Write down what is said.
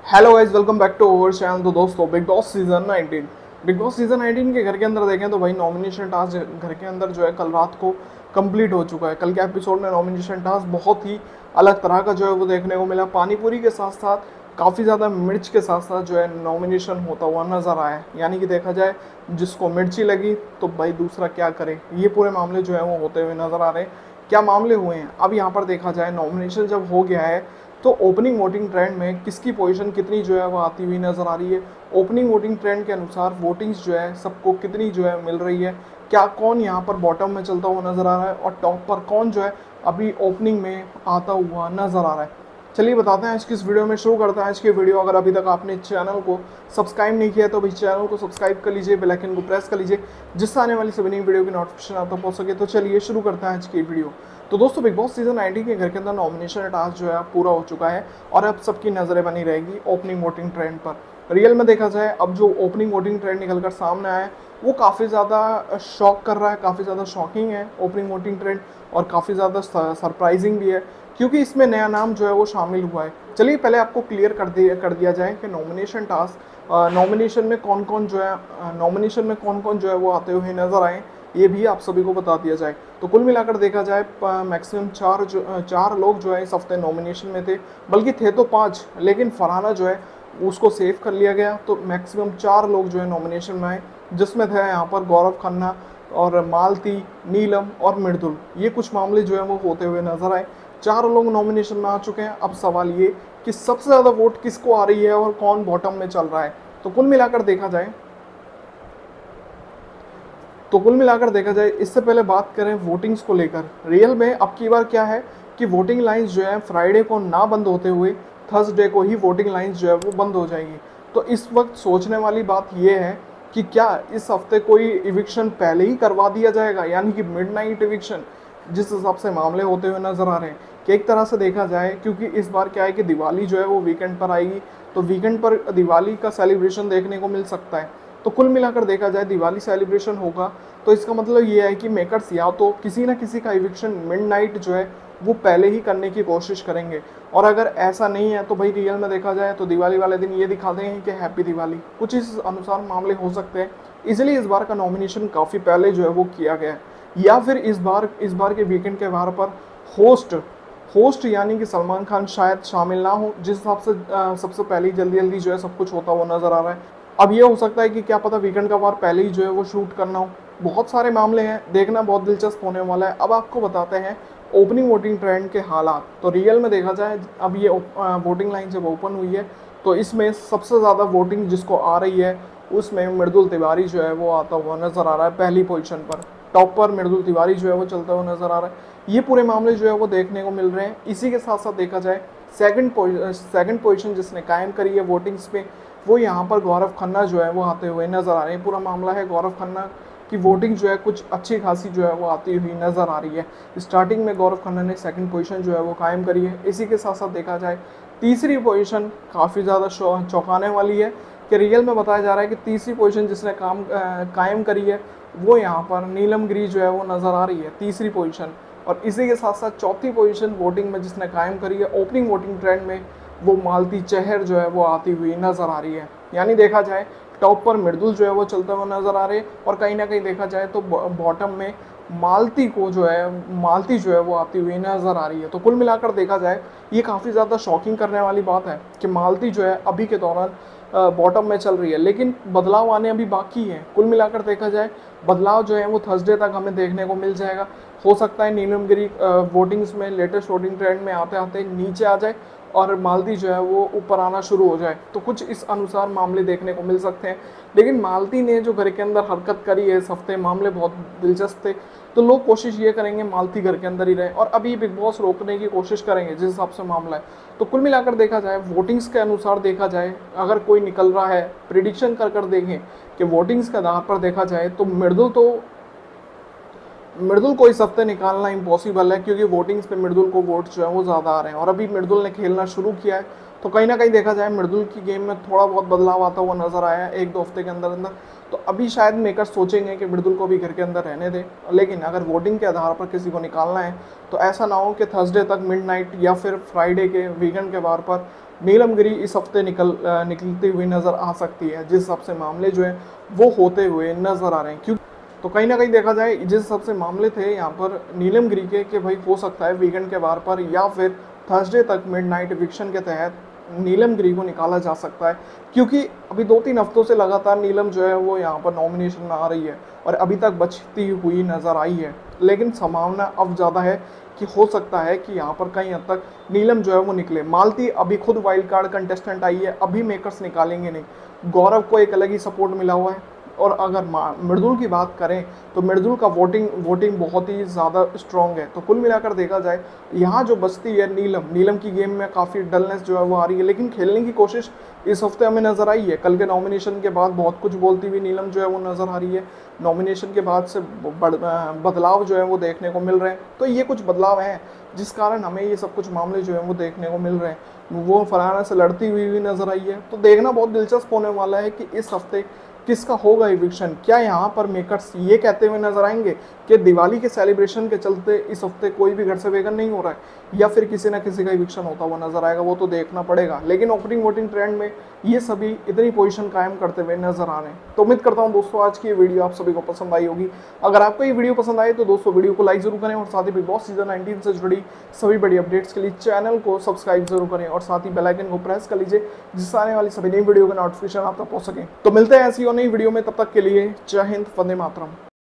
Hello guys, welcome back to our channel. तो दोस्तों, big boss season 19 के घर के अंदर देखें तो भाई नॉमिनेशन टास्क घर के अंदर जो है कल रात को कंप्लीट हो चुका है। कल के एपिसोड में नॉमिनेशन टास्क बहुत ही अलग तरह का जो है वो देखने को मिला। पानीपुरी के साथ साथ काफ़ी ज़्यादा मिर्च के साथ साथ जो है नॉमिनेशन होता हुआ नज़र आया है। यानी कि देखा जाए जिसको मिर्ची लगी तो भाई दूसरा क्या करे, ये पूरे मामले जो है वो होते हुए नज़र आ रहे हैं। क्या मामले हुए हैं अब यहाँ पर देखा जाए, नॉमिनेशन जब हो गया है तो ओपनिंग वोटिंग ट्रेंड में किसकी पोजीशन कितनी जो है वो आती हुई नज़र आ रही है। ओपनिंग वोटिंग ट्रेंड के अनुसार वोटिंग्स जो है सबको कितनी जो है मिल रही है, क्या कौन यहाँ पर बॉटम में चलता हुआ नज़र आ रहा है और टॉप पर कौन जो है अभी ओपनिंग में आता हुआ नज़र आ रहा है। चलिए बताते हैं आज की इस वीडियो में। शुरू करते हैं आज की वीडियो। अगर अभी तक आपने चैनल को सब्सक्राइब नहीं किया तो भाई चैनल को सब्सक्राइब कर लीजिए, बेल आइकन को प्रेस कर लीजिए, जिससे आने वाली सभी नई वीडियो की नोटिफिकेशन आप तक पहुंच सके। तो चलिए शुरू करते हैं आज की वीडियो। तो दोस्तों, बिग बॉस सीजन 19 के घर के अंदर नॉमिनेशन टास्क जो है पूरा हो चुका है और अब सबकी नज़रें बनी रहेगी ओपनिंग वोटिंग ट्रेंड पर। रियल में देखा जाए अब जो ओपनिंग वोटिंग ट्रेंड निकल कर सामने आया है वो काफ़ी ज़्यादा शॉक कर रहा है, काफ़ी ज़्यादा शॉकिंग है ओपनिंग वोटिंग ट्रेंड, और काफ़ी ज़्यादा सरप्राइजिंग भी है क्योंकि इसमें नया नाम जो है वो शामिल हुआ है। चलिए पहले आपको क्लियर कर दिया जाए कि नॉमिनेशन में कौन कौन जो है वो आते हुए नज़र आए, ये भी आप सभी को बता दिया जाए। तो कुल मिलाकर देखा जाए मैक्सिमम चार लोग जो है इस हफ्ते नॉमिनेशन में थे, बल्कि थे तो 5, लेकिन फरहाना जो है उसको सेव कर लिया गया। तो मैक्सिमम 4 लोग जो है नॉमिनेशन में आए, जिसमें थे यहाँ पर गौरव खन्ना और मालती, नीलम और मृदुल। ये कुछ मामले जो है वो होते हुए नजर आए। 4 लोग नॉमिनेशन में आ चुके हैं। अब सवाल ये कि सबसे ज़्यादा वोट किसको आ रही है और कौन बॉटम में चल रहा है। तो कुल मिलाकर देखा जाए इससे पहले बात करें वोटिंग्स को लेकर। रियल में अब की बार क्या है कि वोटिंग लाइंस जो है फ्राइडे को ना बंद होते हुए थर्सडे को ही वोटिंग लाइंस जो है वो बंद हो जाएंगी। तो इस वक्त सोचने वाली बात यह है कि क्या इस हफ्ते कोई इविक्शन पहले ही करवा दिया जाएगा, यानी कि मिडनाइट इविक्शन, जिस हिसाब से मामले होते हुए नजर आ रहे हैं। कि एक तरह से देखा जाए क्योंकि इस बार क्या है कि दिवाली जो है वो वीकेंड पर आएगी, तो वीकेंड पर दिवाली का सेलिब्रेशन देखने को मिल सकता है। तो कुल मिलाकर देखा जाए दिवाली सेलिब्रेशन होगा तो इसका मतलब ये है कि मेकर्स या तो किसी ना किसी का इविक्शन मिडनाइट जो है वो पहले ही करने की कोशिश करेंगे, और अगर ऐसा नहीं है तो भाई रियल में देखा जाए तो दिवाली वाले दिन ये दिखा देंगे कि हैप्पी दिवाली। कुछ इस अनुसार मामले हो सकते हैं, इसलिए इस बार का नॉमिनेशन काफ़ी पहले जो है वो किया गया है। या फिर इस बार के वीकेंड के वार पर होस्ट यानी कि सलमान खान शायद शामिल ना हो, जिस हिसाब से सबसे पहले जल्दी जल्दी जो है सब कुछ होता हुआ नजर आ रहा है। अब ये हो सकता है कि क्या पता वीकेंड का वार पहले ही जो है वो शूट करना हो। बहुत सारे मामले हैं, देखना बहुत दिलचस्प होने वाला है। अब आपको बताते हैं ओपनिंग वोटिंग ट्रेंड के हालात। तो रियल में देखा जाए अब ये वोटिंग लाइन जब ओपन हुई है तो इसमें सबसे ज़्यादा वोटिंग जिसको आ रही है उसमें मृदुल तिवारी जो है वो आता हुआ नज़र आ रहा है। पहली पोजीशन पर, टॉप पर मृदुल तिवारी जो है वो चलता हुआ नज़र आ रहा है। ये पूरे मामले जो है वो देखने को मिल रहे हैं। इसी के साथ साथ देखा जाए सेकंड पोजीशन जिसने कायम करी है वोटिंग्स पे, वो यहाँ पर गौरव खन्ना जो है वो आते हुए नज़र आ रहे हैं। पूरा मामला है गौरव खन्ना की वोटिंग जो है कुछ अच्छी खासी जो है वो आती हुई नज़र आ रही है। स्टार्टिंग में गौरव खन्ना ने सेकंड पोजीशन जो है वो कायम करी है। इसी के साथ साथ देखा जाए तीसरी पोजीशन काफ़ी ज़्यादा चौंकाने वाली है कि रियल में बताया जा रहा है कि तीसरी पोजीशन जिसने कायम करी है वो यहाँ पर नीलम गिरी जो है वो नज़र आ रही है, तीसरी पोजीशन। और इसी के साथ साथ चौथी पोजीशन वोटिंग में जिसने कायम करी है ओपनिंग वोटिंग ट्रेंड में, वो मालती चहर जो है वो आती हुई नज़र आ रही है। यानी देखा जाए टॉप पर मृदुल जो है वो चलता हुआ नज़र आ रहे हैं, और कहीं ना कहीं देखा जाए तो बॉटम में मालती जो है वो आती हुई नज़र आ रही है। तो कुल मिलाकर देखा जाए ये काफ़ी ज़्यादा शॉकिंग करने वाली बात है कि मालती जो है अभी के दौरान बॉटम में चल रही है, लेकिन बदलाव आने अभी बाकी है। कुल मिलाकर देखा जाए बदलाव जो है वो थर्सडे तक हमें देखने को मिल जाएगा। हो सकता है नीलम गिरी वोटिंग्स में लेटेस्ट वोटिंग ट्रेंड में आते आते नीचे आ जाए और मालती जो है वो ऊपर आना शुरू हो जाए। तो कुछ इस अनुसार मामले देखने को मिल सकते हैं। लेकिन मालती ने जो घर के अंदर हरकत करी है इस हफ्ते, मामले बहुत दिलचस्प थे। तो लोग कोशिश ये करेंगे मालती घर के अंदर ही रहे, और अभी बिग बॉस रोकने की कोशिश करेंगे जिस हिसाब से मामला है। तो कुल मिलाकर देखा जाए वोटिंग्स के अनुसार देखा जाए, अगर कोई निकल रहा है प्रिडिक्शन कर देखें कि वोटिंग्स के आधार पर देखा जाए तो मृदुल को इस हफ्ते निकालना इम्पॉसिबल है, क्योंकि वोटिंग्स पे मृदुल को वोट जो है वो ज़्यादा आ रहे हैं और अभी मृदुल ने खेलना शुरू किया है। तो कहीं ना कहीं देखा जाए मृदुल की गेम में थोड़ा बहुत बदलाव आता हुआ नजर आया है 1-2 हफ्ते के अंदर अंदर। तो अभी शायद मेकर्स सोचेंगे कि मृदुल को भी घर के अंदर रहने दें, लेकिन अगर वोटिंग के आधार पर किसी को निकालना है तो ऐसा ना हो कि थर्सडे तक मिडनाइट या फिर फ्राइडे के वीकेंड के वार पर नीलम गिरी इस हफ्ते निकलती हुई नज़र आ सकती है, जिस हिसाब से मामले जो हैं वो होते हुए नज़र आ रहे हैं। क्यों तो कहीं ना कहीं देखा जाए जिस हिसाब से मामले थे यहाँ पर नीलम गिरी के कि भाई हो सकता है वीकेंड के वार पर या फिर थर्सडे तक मिडनाइट इविक्शन के तहत नीलम गिरी को निकाला जा सकता है, क्योंकि अभी 2-3 हफ्तों से लगातार नीलम जो है वो यहाँ पर नॉमिनेशन में आ रही है और अभी तक बचती हुई नज़र आई है। लेकिन संभावना अब ज़्यादा है कि हो सकता है कि यहाँ पर कहीं हद तक नीलम जो है वो निकले। मालती अभी खुद वाइल्ड कार्ड कंटेस्टेंट आई है, अभी मेकर्स निकालेंगे नहीं। गौरव को एक अलग ही सपोर्ट मिला हुआ है। और अगर मृदुल की बात करें तो मृदुल का वोटिंग बहुत ही ज़्यादा स्ट्रॉन्ग है। तो कुल मिलाकर देखा जाए यहाँ जो बचती है नीलम की गेम में काफ़ी डलनेस जो है वो आ रही है, लेकिन खेलने की कोशिश इस हफ्ते हमें नज़र आई है। कल के नॉमिनेशन के बाद बहुत कुछ बोलती हुई नीलम जो है वो नज़र आ रही है। नॉमिनेशन के बाद से बदलाव जो है वो देखने को मिल रहे हैं। तो ये कुछ बदलाव हैं जिस कारण हमें ये सब कुछ मामले जो है वो देखने को मिल रहे हैं। वो फरहाना से लड़ती हुई भी नज़र आई है। तो देखना बहुत दिलचस्प होने वाला है कि इस हफ्ते किसका होगा इविक्शन। क्या यहाँ पर मेकर्स ये कहते हुए नजर आएंगे कि दिवाली के सेलिब्रेशन के चलते इस हफ्ते कोई भी घर से वेगन नहीं हो रहा है, या फिर किसी ना किसी का इविक्शन होता हुआ नजर आएगा, वो तो देखना पड़ेगा। लेकिन ओपनिंग वोटिंग ट्रेंड में ये सभी इतनी पोजीशन कायम करते हुए नजर आ रहे हैं। तो उम्मीद करता हूँ दोस्तों आज की ये वीडियो आप सभी को पसंद आई होगी। अगर आपको ये वीडियो पसंद आए तो दोस्तों वीडियो को लाइक जरूर करें और साथ ही बिग बॉस सीजन 19 से जुड़ी सभी बड़ी अपडेट्स के लिए चैनल को सब्सक्राइब जरूर करें और साथ ही बेल आइकन को प्रेस कर लीजिए, जिससे आने वाली सभी नई वीडियो का नोटिफिकेशन आप तक पहुंच सके। तो मिलते हैं ऐसी और नई वीडियो में, तब तक के लिए जय हिंद, वंदे मातरम।